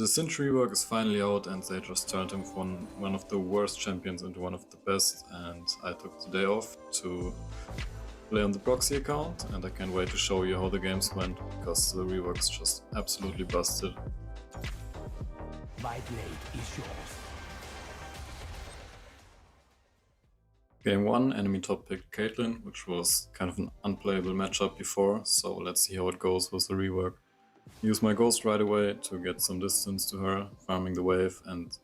The Cinch rework is finally out and they just turned him from one of the worst champions into one of the best, and I took the day off to play on the Proxy account, and I can't wait to show you how the games went, because the rework is just absolutely busted. My blade is yours. Game 1, enemy top picked Caitlyn, which was kind of an unplayable matchup before, so let's see how it goes with the rework. Use my ghost right away to get some distance to her, farming the wave, and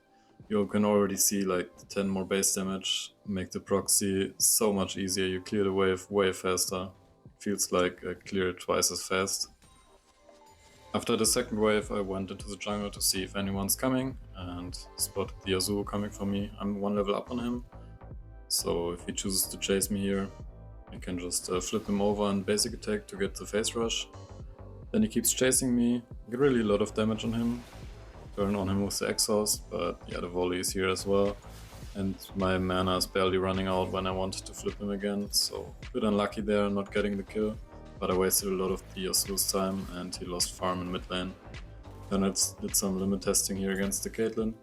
you can already see like 10 more base damage make the proxy so much easier. You clear the wave way faster. Feels like I clear it twice as fast. After the second wave I went into the jungle to see if anyone's coming and spotted the Yasuo coming for me. I'm one level up on him, so if he chooses to chase me here, I can just flip him over and basic attack to get the face rush. Then he keeps chasing me, get really a lot of damage on him, turn on him with the exhaust, but yeah, the volley is here as well. And my mana is barely running out when I wanted to flip him again, so a bit unlucky there not getting the kill. But I wasted a lot of the Yasuo's time and he lost farm in mid lane. Then I did some limit testing here against the Caitlyn.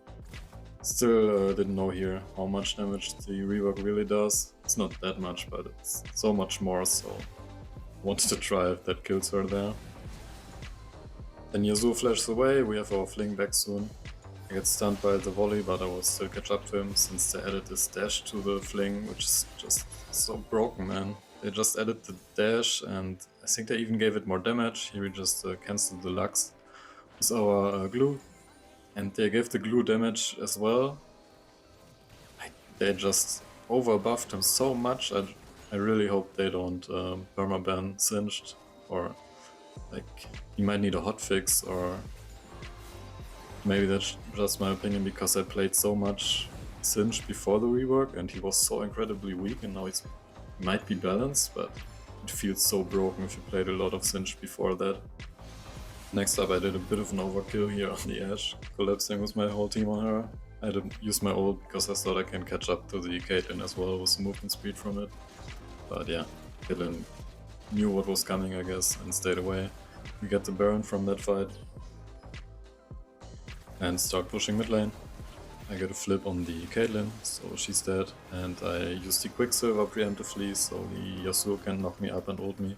Still didn't know here how much damage the rework really does. It's not that much, but it's so much more, so wanted to try if that kills her there. Then Yasuo flashes away, we have our fling back soon. I get stunned by the volley, but I will still catch up to him since they added this dash to the fling, which is just so broken, man. They just added the dash and I think they even gave it more damage. Here we just cancelled the Lux with our glue. And they gave the glue damage as well. They just over-buffed him so much. I really hope they don't permaban Cinched, or like he might need a hotfix, or maybe that's just my opinion because I played so much Cinch before the rework and he was so incredibly weak, and now he might be balanced, but it feels so broken if you played a lot of Cinch before that. Next up I did a bit of an overkill here on the Ashe, collapsing with my whole team on her. I didn't use my ult because I thought I can catch up to the Caitlyn as well with the movement speed from it. But yeah, Caitlyn knew what was coming, I guess, and stayed away. We get the Baron from that fight and start pushing mid lane. I get a flip on the Caitlyn, so she's dead, and I use the Quicksilver preemptively so the Yasuo can knock me up and ult me.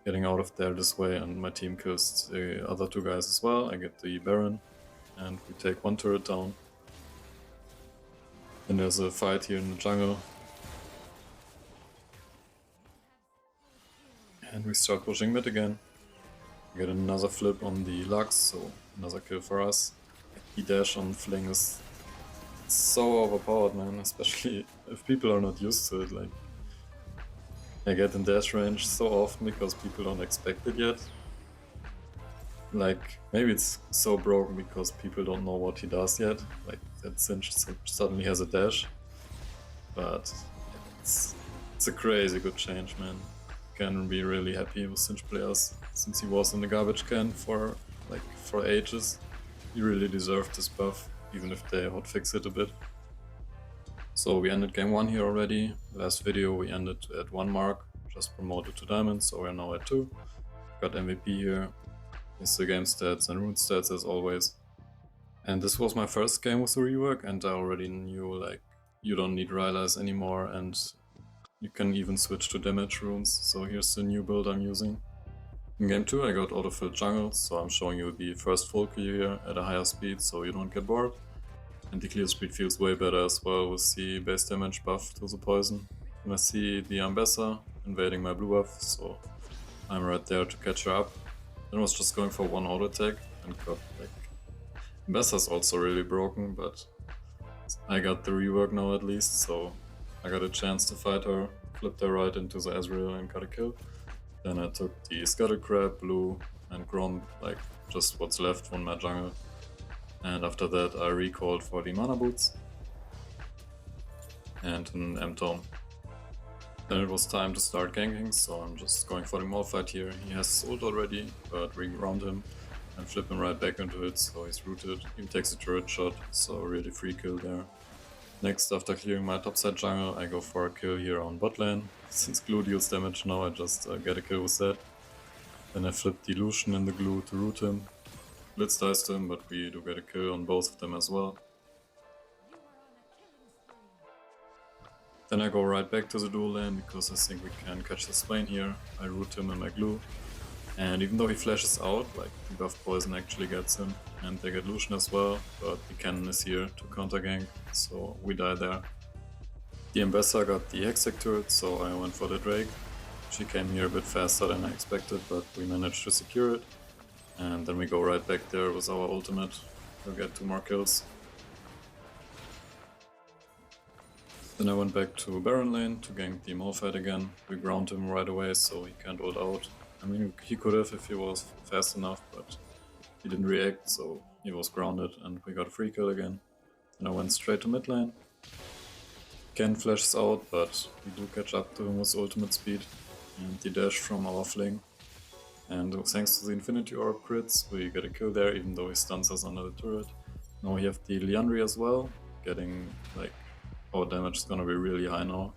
Getting out of there this way, and my team kills the other two guys as well. I get the Baron and we take one turret down. Then there's a fight here in the jungle. And we start pushing mid again. We get another flip on the Lux, so another kill for us. The dash on fling is so overpowered, man, especially if people are not used to it. Like, I get in dash range so often because people don't expect it yet. Like, maybe it's so broken because people don't know what he does yet. Like, that Cinch suddenly has a dash. But it's a crazy good change, man. Can be really happy with Cinch players, since he was in the garbage can for ages. He really deserved this buff, even if they hotfix it a bit. So we ended game 1 here already. Last video we ended at 1 mark, just promoted to diamond, so we're now at 2. Got MVP here. Here's the game stats and rune stats as always. And this was my first game with the rework, and I already knew like you don't need Rylai's anymore, and you can even switch to damage runes. So here's the new build I'm using. In game 2 I got autofill jungle, so I'm showing you the first full clear here at a higher speed so you don't get bored. And the clear speed feels way better as well with the base damage buff to the poison. And I see the Ambessa invading my blue buff, so I'm right there to catch her up. Then I was just going for one auto attack and got like... Ambessa's also really broken, but I got the rework now at least, so I got a chance to fight her, flipped her right into the Ezreal and got a kill. Then I took the Scuttle Crab, blue, and Grom, like just what's left from my jungle. And after that I recalled for the mana boots and an M-Tome. Then it was time to start ganking, so I'm just going for the Maul fight here. He has his ult already, but re-round him and flip him right back into it, so he's rooted. He takes a turret shot, so really free kill there. Next, after clearing my topside jungle, I go for a kill here on bot lane. Since glue deals damage now, I just get a kill with that. Then I flip the Lucian in the glue to root him. blitz diced him, but we do get a kill on both of them as well. Then I go right back to the dual lane because I think we can catch the Swain here. I root him in my glue. And even though he flashes out, like the buff poison actually gets him. And they get Lucian as well, but the cannon is here to counter gank, so we die there. The Ambassador got the Hextech turret, so I went for the Drake. She came here a bit faster than I expected, but we managed to secure it. And then we go right back there with our ultimate to get 2 more kills. Then I went back to Baron lane to gank the Malphite again. We ground him right away so he can't ult out. I mean, he could have if he was fast enough, but he didn't react, so he was grounded and we got a free kill again. Then I went straight to mid lane. Ken flashes out, but we do catch up to him with ultimate speed and the dash from our fling. And thanks to the Infinity Orb crits, we get a kill there even though he stuns us under the turret. Now we have the Liandry as well, getting like our damage is gonna be really high now.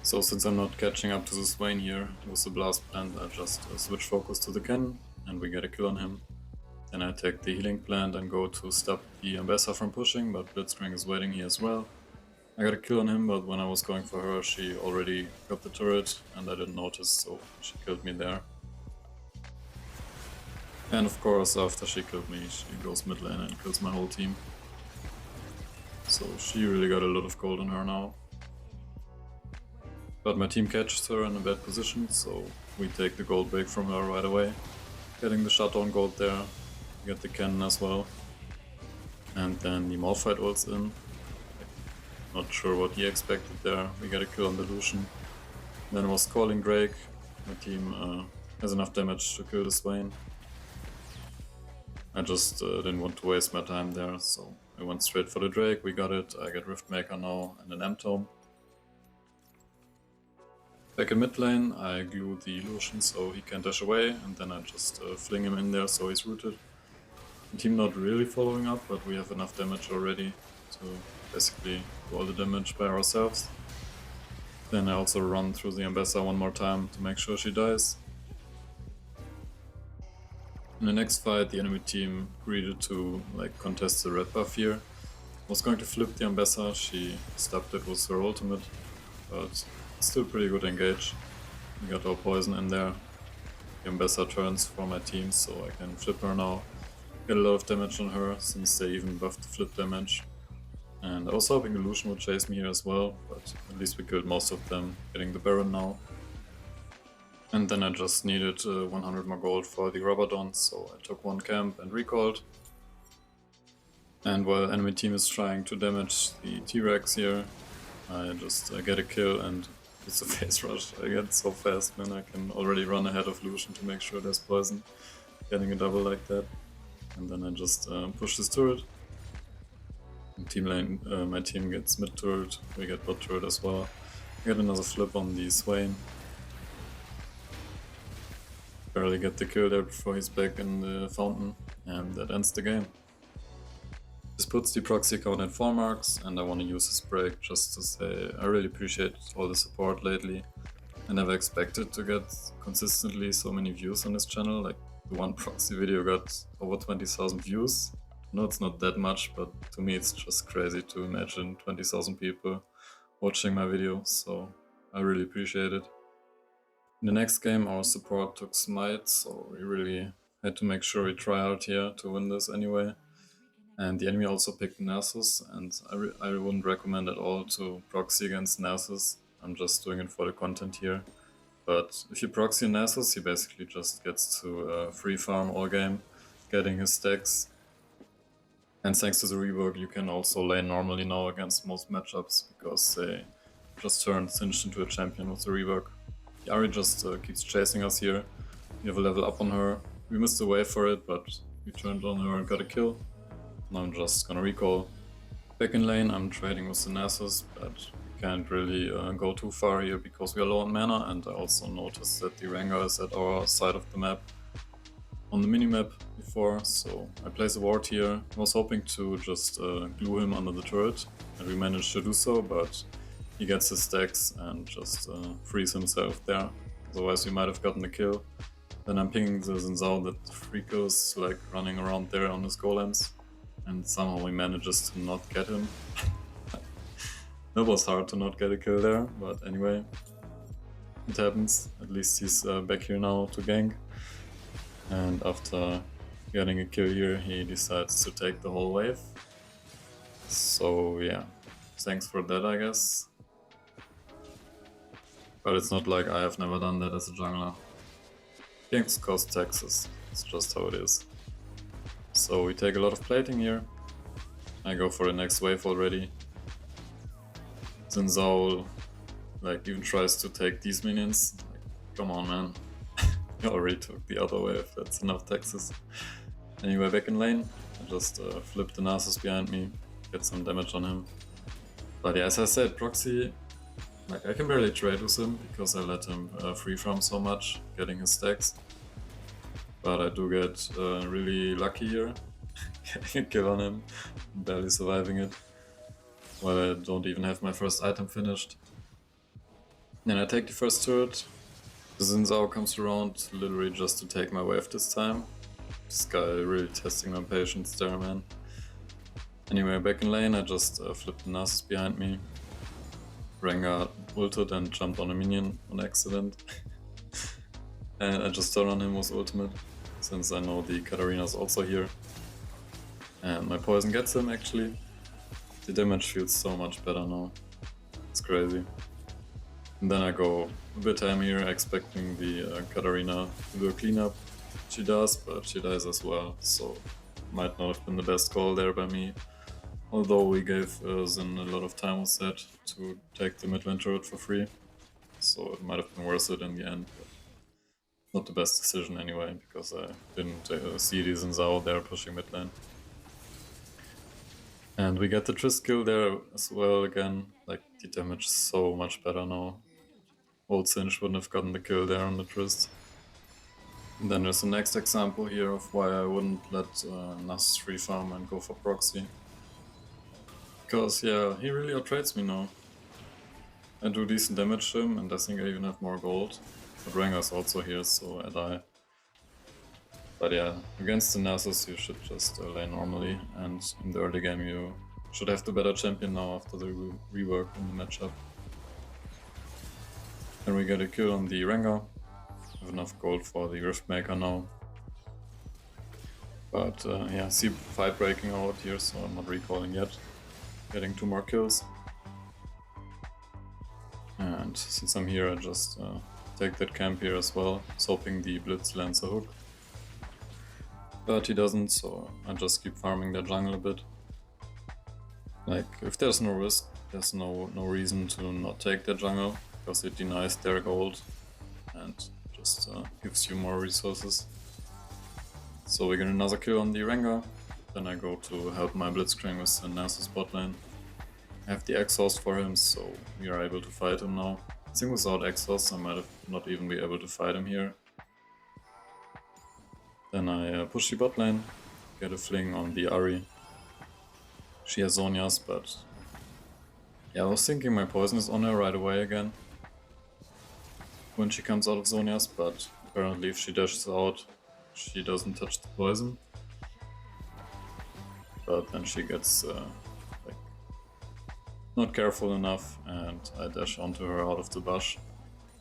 So since I'm not catching up to the Swain here with the blast plant, I just switch focus to the cannon and we get a kill on him. Then I take the healing plant and go to stop the Ambassador from pushing, but Blitzcrank is waiting here as well. I got a kill on him, but when I was going for her, she already got the turret and I didn't notice, so she killed me there. And of course, after she killed me, she goes mid lane and kills my whole team. So she really got a lot of gold on her now. But my team catches her in a bad position, so we take the gold break from her right away. Getting the shutdown gold there, get the cannon as well. And then the Malphite ults in. Not sure what he expected there, we get a kill on the Lucian. Then I was calling Drake, my team has enough damage to kill the Swain. I just didn't want to waste my time there, so I went straight for the Drake, we got it, I get Riftmaker now and an M-Tome. Back in mid lane, I glue the Lucian so he can dash away, and then I just fling him in there so he's rooted. The team not really following up, but we have enough damage already to basically do all the damage by ourselves. Then I also run through the Ambassador one more time to make sure she dies. In the next fight, the enemy team agreed to contest the red buff here. I was going to flip the Ambassador, she stopped it with her ultimate, but still pretty good engage. We got our poison in there. The Ambassador turns for my team, so I can flip her now. Get a lot of damage on her, since they even buffed the flip damage. And I was hoping the Lucian would chase me here as well, but at least we killed most of them, getting the Baron now. And then I just needed 100 more gold for the Rabadon, so I took one camp and recalled. And while enemy team is trying to damage the T-Rex here, I just get a kill and it's a face rush. I get so fast, man, I can already run ahead of Lucian to make sure there's poison. Getting a double like that. And then I just push this turret. In team lane, my team gets mid turret, we get bot turret as well. I get another flip on the Swain. Barely get the kill there before he's back in the fountain, and that ends the game. This puts the proxy count at 4 marks, and I want to use this break just to say I really appreciate all the support lately. I never expected to get consistently so many views on this channel, like the one proxy video got over 20,000 views. I know it's not that much, but to me it's just crazy to imagine 20,000 people watching my video, so I really appreciate it. In the next game our support took Smite, so we really had to make sure we try hard here to win this anyway. And the enemy also picked Nasus, and I wouldn't recommend at all to proxy against Nasus. I'm just doing it for the content here. But if you proxy Nasus, he basically just gets to free farm all game, getting his stacks. And thanks to the rework you can also lane normally now against most matchups, because they just turned Singed into a champion with the rework. Yari just keeps chasing us here. We have a level up on her. We missed the wave for it, but we turned on her and got a kill. Now I'm just gonna recall. Back in lane I'm trading with the Nasus, but we can't really go too far here because we are low on mana, and I also noticed that the Rengar is at our side of the map on the minimap before, so I place a ward here. I was hoping to just glue him under the turret, and we managed to do so, but he gets his stacks and just frees himself there. Otherwise we might have gotten the kill. Then I'm pinging the Zinzao that Freako's like running around there on his golems, and somehow he manages to not get him. It was hard to not get a kill there, but anyway, it happens. At least he's back here now to gank. And after getting a kill here, he decides to take the whole wave. So yeah, thanks for that, I guess. But it's not like I have never done that as a jungler. Ganks cost taxes, it's just how it is. So we take a lot of plating here. I go for the next wave already. Zinzao like even tries to take these minions. Like, come on, man. You already took the other wave, that's enough taxes. Anyway, back in lane, I just flip the Nasus behind me, get some damage on him. But yeah, as I said, Proxy, like I can barely trade with him because I let him free farm so much, getting his stacks. But I do get really lucky here, getting a kill on him, barely surviving it, while I don't even have my first item finished. Then I take the first turret. The Zinzao comes around literally just to take my wave this time. This guy really testing my patience there, man. Anyway, back in lane, I just flipped the Nasus behind me. Rengar ulted and jumped on a minion on accident. And I just turned on him with ultimate, since I know the Katarina's also here. And my poison gets him actually. The damage feels so much better now. It's crazy. And then I go a bit ham here, expecting the Katarina to do a cleanup. She does, but she dies as well, so might not have been the best call there by me. Although we gave Zin a lot of time with that to take the mid lane turret for free, so it might have been worth it in the end. But not the best decision anyway, because I didn't see the Zinzao there pushing mid lane. And we get the Trist kill there as well again, like the damage is so much better now. Old Sinch wouldn't have gotten the kill there on the Trist. And then there's the next example here of why I wouldn't let Nasus free farm and go for Proxy. Because yeah, he really outtrades me now. I do decent damage to him and I think I even have more gold. But Rengar's also here, so I die. But yeah, against the Nasus you should just lane normally, and in the early game you should have the better champion now after the rework in the matchup. Then we get a kill on the Rengar. Have enough gold for the Rift Maker now. But yeah, see fight breaking out here, so I'm not recalling yet. Getting 2 more kills. And since I'm here, I just take that camp here as well, hoping the Blitz lands a hook. But he doesn't, so I just keep farming the jungle a bit. Like, if there's no risk, there's no reason to not take the jungle, because it denies their gold and just gives you more resources. So we get another kill on the Rengar. Then I go to help my Blitzcrank with the Nasus bot lane. I have the exhaust for him, so we are able to fight him now. I think without exhaust I might have not even be able to fight him here. Then I push the bot lane, get a fling on the Ahri. She has Zhonya's, but yeah, I was thinking my poison is on her right away again when she comes out of Zhonya's, but apparently if she dashes out, she doesn't touch the poison. But then she gets like not careful enough, and I dash onto her out of the bush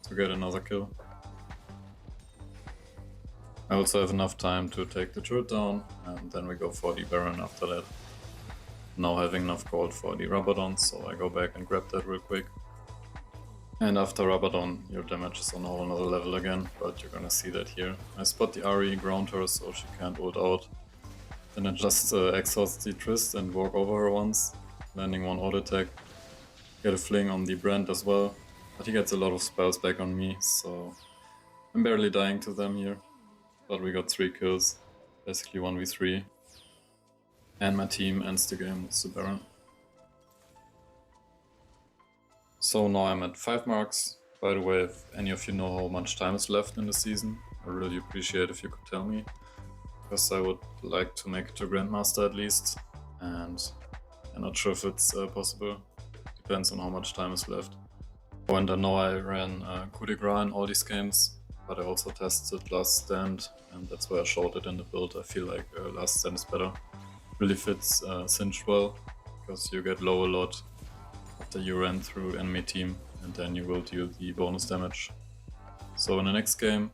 to get another kill. I also have enough time to take the turret down, and then we go for the Baron after that. Now having enough gold for the Rabadon, so I go back and grab that real quick. And after Rabadon, your damage is on a whole nother level again, but you're gonna see that here. I spot the Ahri, ground her so she can't ult out. Then I just exhaust the Trist and walk over her once, landing 1 auto attack. Get a fling on the Brand as well, but he gets a lot of spells back on me, so I'm barely dying to them here. But we got 3 kills, basically 1v3. And my team ends the game with the Baron. So now I'm at 5 marks. By the way, if any of you know how much time is left in the season, I really appreciate if you could tell me. Because I would like to make it to Grandmaster at least. And I'm not sure if it's possible. Depends on how much time is left. Oh, and I know I ran coup de grace in all these games. but I also tested Last Stand, and that's why I showed it in the build. I feel like Last Stand is better. Really fits Singed well, because you get low a lot after you ran through enemy team, and then you will deal the bonus damage. So in the next game,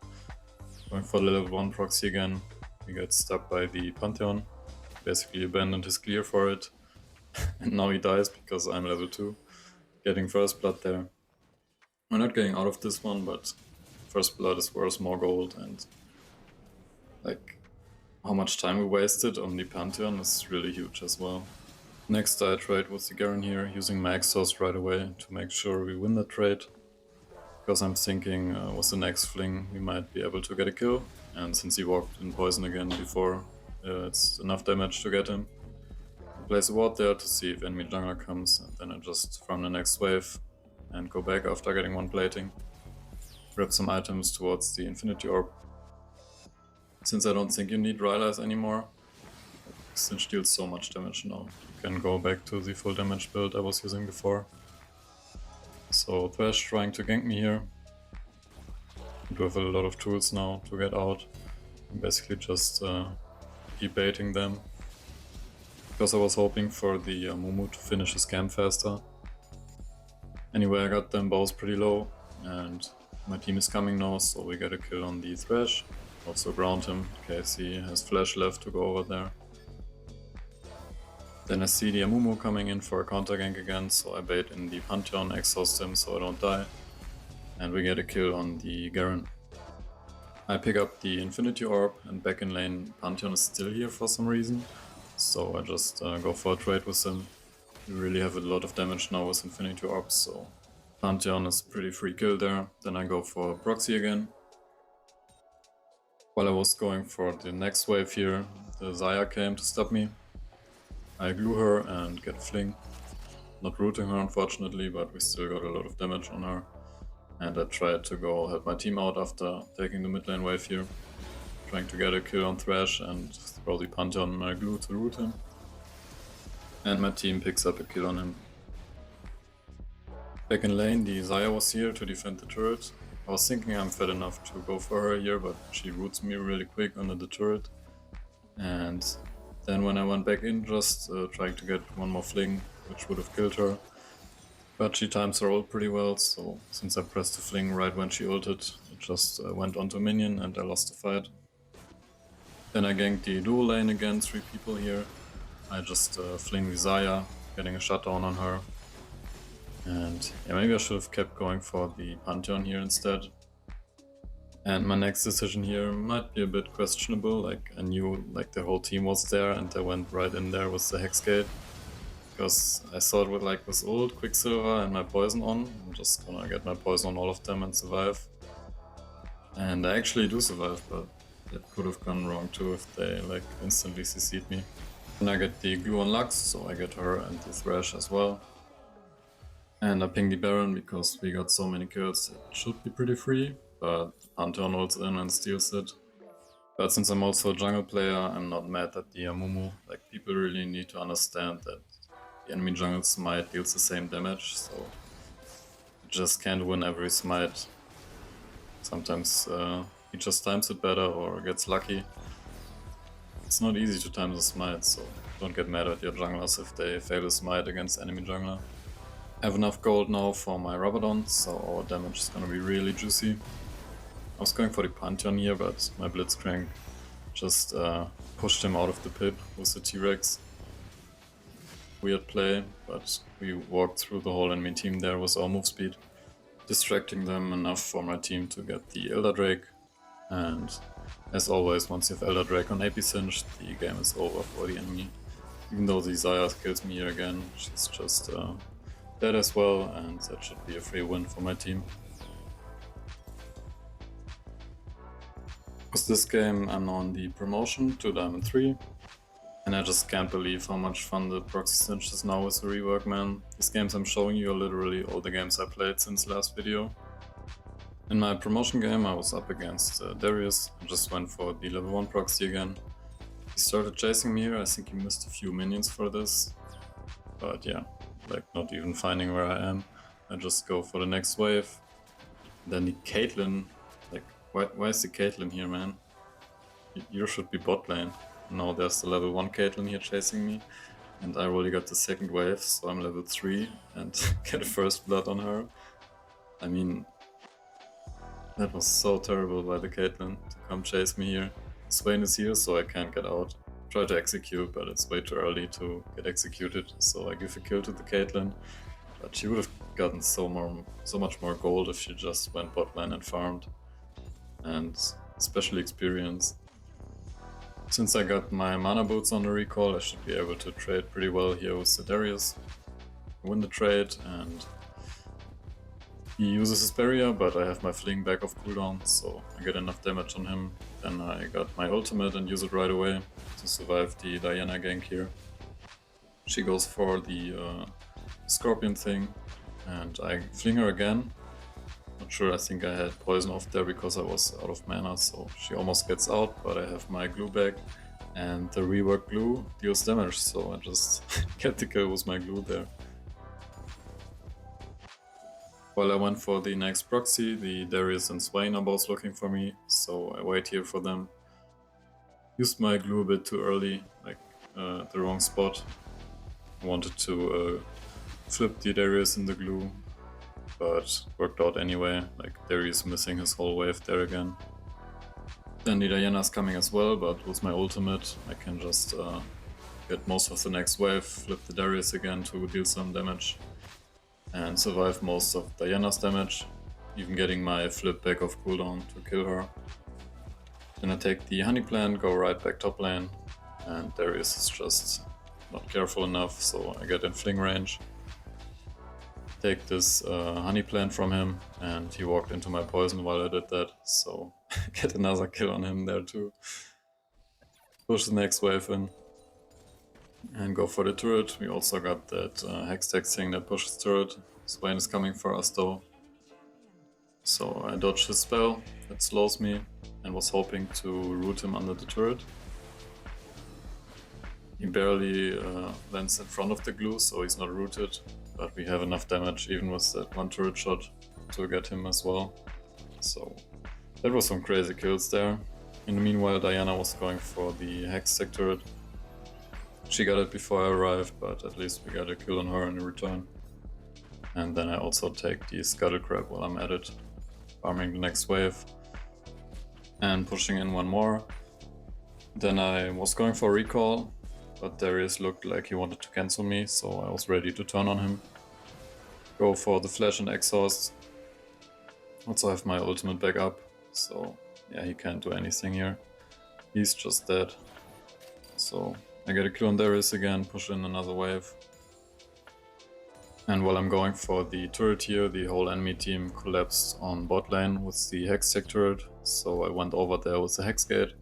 going for the level 1 proxy again, we get stuck by the Pantheon. Basically abandoned his clear for it, and now he dies because I'm level 2, getting first blood there. We're not getting out of this one, but first blood is worth more gold, and like how much time we wasted on the Pantheon is really huge as well. Next I trade with the Garen here, using my exhaust right away to make sure we win the trade. Because I'm thinking with the next fling we might be able to get a kill, and since he walked in poison again before, it's enough damage to get him. I place a ward there to see if enemy jungler comes, and then I just farm the next wave and go back after getting one plating. Grab some items towards the Infinity Orb. Since I don't think you need Rylai's anymore, Singe deals so much damage now. You can go back to the full damage build I was using before. So Thresh trying to gank me here. I do have a lot of tools now to get out. I'm basically just keep baiting them. Because I was hoping for the Mumu to finish his camp faster. Anyway, I got them both pretty low, and my team is coming now, so we get a kill on the Thresh. Also ground him, in case he has flash left to go over there. Then I see the Amumu coming in for a counter gank again, so I bait in the Pantheon, exhaust him so I don't die. And we get a kill on the Garen. I pick up the Infinity Orb, and back in lane Pantheon is still here for some reason. So I just go for a trade with him. We really have a lot of damage now with Infinity Orbs, so Pantheon is pretty free kill there. Then I go for Proxy again. While I was going for the next wave here, the Xayah came to stop me. I glue her and get a fling. Not rooting her unfortunately, but we still got a lot of damage on her. And I tried to go help my team out after taking the mid lane wave here. Trying to get a kill on Thresh and throw the Pantheon in my glue to root him. And my team picks up a kill on him. Back in lane, the Xayah was here to defend the turret. I was thinking I'm fed enough to go for her here, but she roots me really quick under the turret. And then when I went back in, just trying to get one more fling, which would have killed her. But she times her ult pretty well, so since I pressed the fling right when she ulted, it just went onto a minion and I lost the fight. Then I ganked the dual lane again, 3 people here. I just fling the Xayah, getting a shutdown on her. And yeah, maybe I should have kept going for the Pantheon here instead. And my next decision here might be a bit questionable, like I knew like the whole team was there and I went right in there with the Hex Gate. Because I thought with like with ult, Quicksilver and my poison on, I'm just gonna get my poison on all of them and survive. And I actually do survive, but it could have gone wrong too if they like instantly CC'd me. And I get the glue on Lux, so I get her and the Thresh as well. And I ping the Baron because we got so many kills, it should be pretty free, but Pantheon ults in and steals it. But since I'm also a jungle player, I'm not mad at the Amumu. Like, people really need to understand that the enemy jungle smite deals the same damage, so you just can't win every smite. Sometimes he just times it better or gets lucky. It's not easy to time the smite, so don't get mad at your junglers if they fail a smite against enemy jungler. I have enough gold now for my Rabadon, so our damage is gonna be really juicy. I was going for the Pantheon here, but my Blitzcrank just pushed him out of the pit with the T-Rex. Weird play, but we walked through the whole enemy team there with our move speed, distracting them enough for my team to get the Elder Drake. And as always, once you have Elder Drake on AP Singe, the game is over for the enemy. Even though the Xayah kills me here again, she's just dead as well, and that should be a free win for my team. With this game I'm now on the promotion to Diamond 3, and I just can't believe how much fun the Proxy Singe is now with the rework, man. These games I'm showing you are literally all the games I played since last video. In my promotion game I was up against Darius, I just went for the level 1 Proxy again. He started chasing me here, I think he missed a few minions for this, but yeah. Like, not even finding where I am. I just go for the next wave. Then the Caitlyn like Why is the Caitlyn here, man? You should be bot lane. No, there's the level 1 Caitlyn here chasing me. And I already got the second wave, so I'm level 3 and get a first blood on her. I mean, that was so terrible by the Caitlyn to come chase me here. Swain is here, so I can't get out. Try to execute, but it's way too early to get executed, so I give a kill to the Caitlyn. But she would have gotten so much more gold if she just went bot lane and farmed. And especially experience. Since I got my mana boots on the recall, I should be able to trade pretty well here with Darius. Win the trade, and he uses his barrier, but I have my fling back off cooldown, so I get enough damage on him. Then I got my ultimate and use it right away to survive the Diana gank here. She goes for the scorpion thing, and I fling her again. Not sure, I think I had poison off there because I was out of mana, so she almost gets out, but I have my glue back, and the rework glue deals damage, so I just get the kill with my glue there. While I went for the next proxy, the Darius and Swain are both looking for me, so I wait here for them. Used my glue a bit too early, like the wrong spot. I wanted to flip the Darius in the glue, but worked out anyway, like Darius missing his whole wave there again. Then the Diana's coming as well, but with my ultimate I can just get most of the next wave, flip the Darius again to deal some damage, and survive most of Diana's damage, even getting my flip back off cooldown to kill her. Then I take the honey plant, go right back top lane, and Darius is just not careful enough, so I get in fling range. Take this honey plant from him, and he walked into my poison while I did that, so get another kill on him there too. Push the next wave in and go for the turret. We also got that hextech thing that pushes turret. Swain is coming for us though, so I dodged his spell that slows me and was hoping to root him under the turret. He barely lands in front of the glue, so he's not rooted. But we have enough damage even with that one turret shot to get him as well. So that was some crazy kills there. In the meanwhile, Diana was going for the hextech turret. She got it before I arrived, but at least we got a kill on her in return. And then I also take the scuttle crab while I'm at it, farming the next wave and pushing in one more. Then I was going for recall, but Darius looked like he wanted to cancel me, so I was ready to turn on him. Go for the flash and exhaust. Also have my ultimate back up, so yeah, he can't do anything here. He's just dead. So I get a kill on Darius again, push in another wave. And while I'm going for the turret here, the whole enemy team collapsed on bot lane with the hextech turret, so I went over there with the hex gate.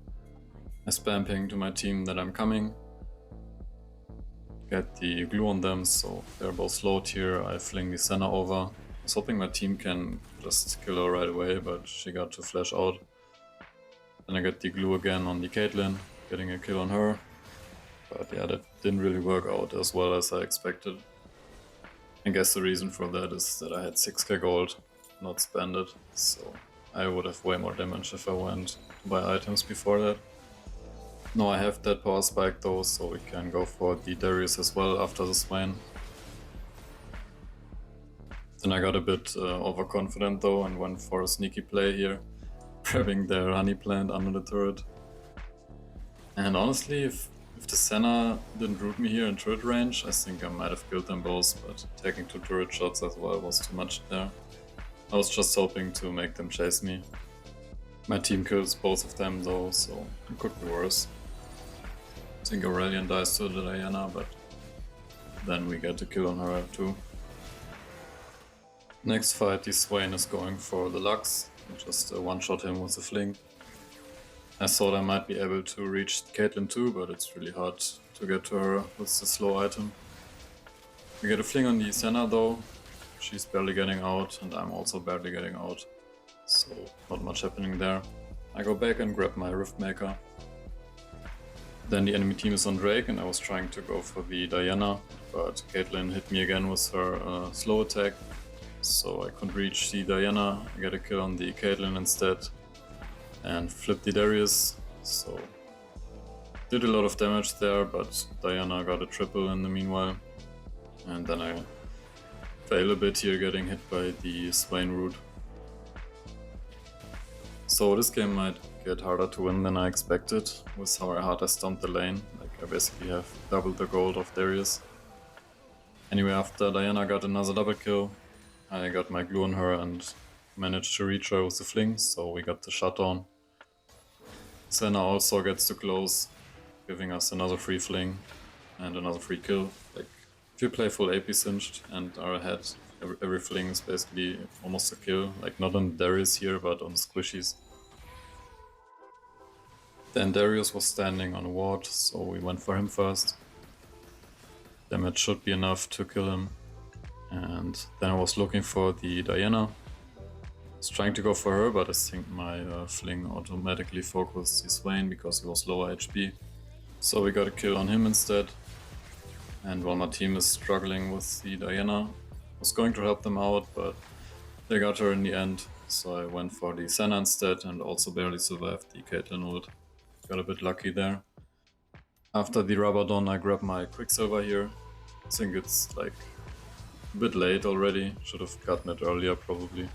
I spam ping to my team that I'm coming. Get the glue on them, so they're both slowed here. I fling the Senna over. I was hoping my team can just kill her right away, but she got to flash out. Then I get the glue again on the Caitlyn, getting a kill on her. But yeah, that didn't really work out as well as I expected. I guess the reason for that is that I had 6k gold, not spend it, so I would have way more damage if I went to buy items before that. No, I have that power spike though, so we can go for the Darius as well after the Swain. Then I got a bit overconfident though and went for a sneaky play here, grabbing their honey plant under the turret. And honestly, if the Senna didn't root me here in turret range, I think I might have killed them both, but taking 2 turret shots as well was too much there. I was just hoping to make them chase me. My team kills both of them though, so it could be worse. I think Aurelian dies to the Diana, but then we get a kill on her too. Next fight, the Swain is going for the Lux, just one-shot him with a fling. I thought I might be able to reach Caitlyn too, but it's really hard to get to her with the slow item. We get a fling on the Senna though, she's barely getting out and I'm also barely getting out, so not much happening there. I go back and grab my Rift Maker. Then the enemy team is on Drake and I was trying to go for the Diana, but Caitlyn hit me again with her slow attack, so I couldn't reach the Diana. I get a kill on the Caitlyn instead. and flipped the Darius, so did a lot of damage there, but Diana got a triple in the meanwhile. And then I fail a bit here, getting hit by the Swain root. So this game might get harder to win than I expected, with how hard I stomped the lane. Like, I basically have doubled the gold of Darius. Anyway, after Diana got another double kill, I got my glue on her and managed to reach her with the fling, so we got the shutdown. Senna also gets to close, giving us another free fling and another free kill. Like, if you play full AP Singed and are ahead, every fling is basically almost a kill. Like, not on Darius here, but on the squishies. Then Darius was standing on a ward, so we went for him first. Damage should be enough to kill him. And then I was looking for the Diana. I was trying to go for her, but I think my fling automatically focused the Swain because he was lower HP. So we got a kill on him instead. And while my team is struggling with the Diana, I was going to help them out, but they got her in the end. So I went for the Senna instead and also barely survived the Caitlyn ult. Got a bit lucky there. After the Rabadon, I grabbed my Quicksilver here. I think it's like a bit late already. Should have gotten it earlier probably.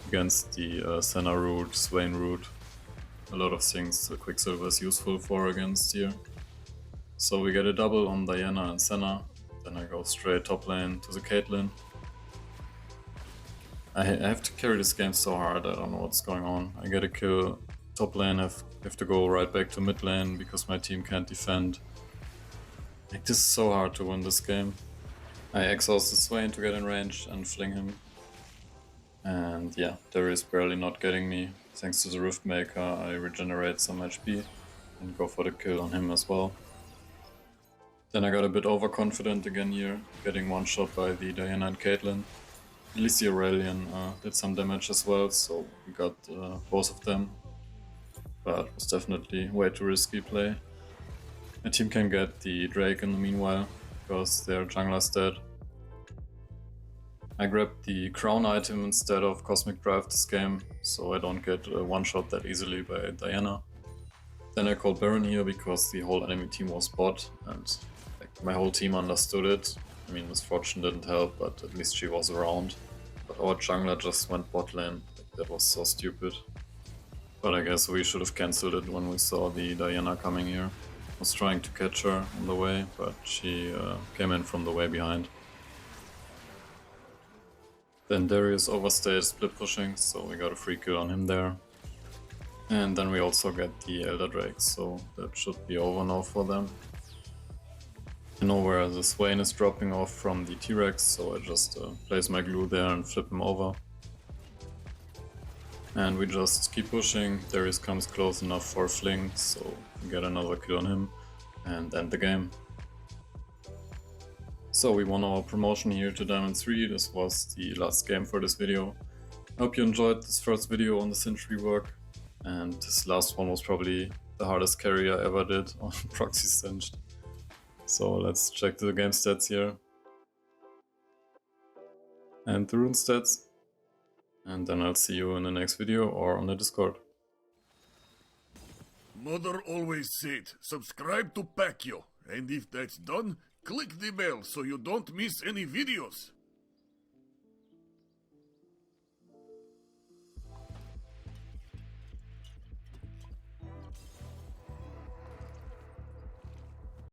Against the Senna root, Swain root. A lot of things Quicksilver is useful for against here. So we get a double on Diana and Senna. Then I go straight top lane to the Caitlyn. I have to carry this game so hard, I don't know what's going on. I get a kill top lane, have to go right back to mid lane because my team can't defend. Like, this is so hard to win this game. I exhaust the Swain to get in range and fling him. And yeah, Darius barely not getting me. Thanks to the Rift Maker, I regenerate some HP and go for the kill on him as well. Then I got a bit overconfident again here, getting one shot by the Diana and Caitlyn. At least the Aurelion did some damage as well, so we got both of them. But it was definitely way too risky play. My team can get the Drake in the meanwhile, because their jungler's dead. I grabbed the crown item instead of Cosmic Drive this game, so I don't get one shot that easily by Diana. Then I called Baron here because the whole enemy team was bot, and like, my whole team understood it. I mean, Miss Fortune didn't help, but at least she was around. But our jungler just went bot lane. Like, that was so stupid. But I guess we should have cancelled it when we saw the Diana coming here. I was trying to catch her on the way, but she came in from the way behind. Then Darius overstayed split pushing, so we got a free kill on him there. And then we also get the Elder Drake, so that should be over now for them. I know where the Swain is dropping off from the T-Rex, so I just place my glue there and flip him over. And we just keep pushing. Darius comes close enough for a fling, so we get another kill on him and end the game. So we won our promotion here to Diamond 3. This was the last game for this video. I hope you enjoyed this first video on the Singe rework. And this last one was probably the hardest carry I ever did on Proxy Singed. So let's check the game stats here. And the rune stats. And then I'll see you in the next video or on the Discord. Mother always said, subscribe to Pacquiao, and if that's done, click the bell so you don't miss any videos.